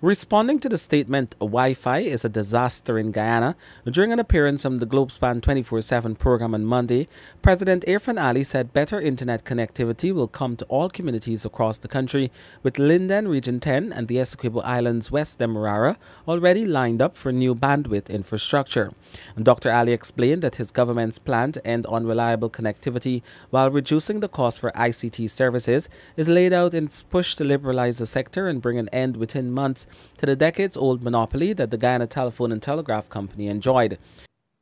Responding to the statement Wi-Fi is a disaster in Guyana, during an appearance on the Globespan 24/7 program on Monday, President Irfaan Ali said better internet connectivity will come to all communities across the country, with Linden, Region 10 and the Essequibo Islands West Demerara already lined up for new bandwidth infrastructure. And Dr. Ali explained that his government's plan to end unreliable connectivity while reducing the cost for ICT services is laid out in its push to liberalize the sector and bring an end within months to the decades-old monopoly that the Guyana Telephone and Telegraph Company enjoyed.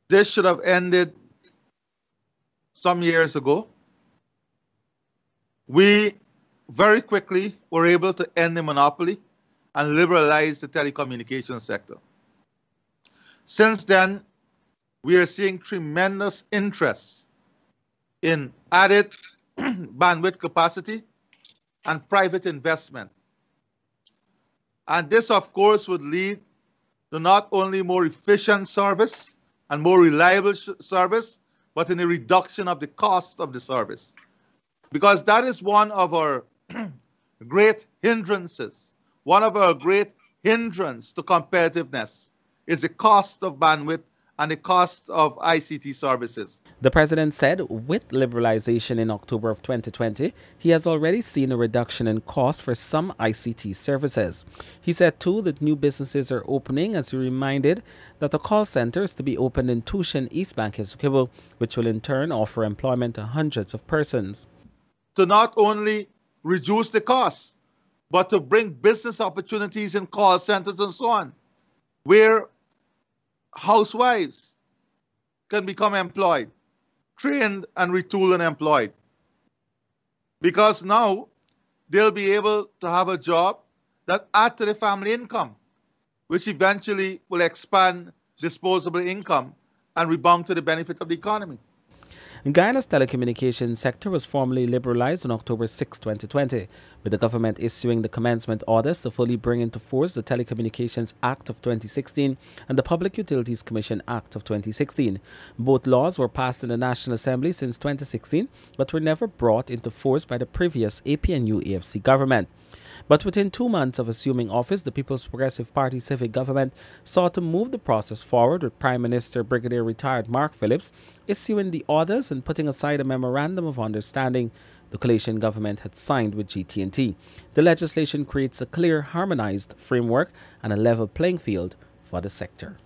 This should have ended some years ago. We very quickly were able to end the monopoly and liberalize the telecommunication sector. Since then, we are seeing tremendous interest in added bandwidth capacity and private investment. And this, of course, would lead to not only more efficient service and more reliable service, but in a reduction of the cost of the service. Because that is one of our great hindrances. One of our great hindrance to competitiveness is the cost of bandwidth and the cost of ICT services. The president said with liberalization in October of 2020, he has already seen a reduction in cost for some ICT services. He said too that new businesses are opening, as he reminded that a call center is to be opened in Tushin, East Bank, Essequibo, which will in turn offer employment to hundreds of persons. To not only reduce the costs, but to bring business opportunities in call centers and so on, where housewives can become employed, trained and retooled and employed. Because now they'll be able to have a job that adds to the family income, which eventually will expand disposable income and rebound to the benefit of the economy. Guyana's telecommunication sector was formally liberalized on October 6, 2020, with the government issuing the commencement orders to fully bring into force the Telecommunications Act of 2016 and the Public Utilities Commission Act of 2016. Both laws were passed in the National Assembly since 2016, but were never brought into force by the previous APNU-AFC government. But within 2 months of assuming office, the People's Progressive Party civic government sought to move the process forward, with Prime Minister Brigadier Retired Mark Phillips issuing the orders and putting aside a memorandum of understanding the coalition government had signed with GT&T. The legislation creates a clear, harmonized framework and a level playing field for the sector.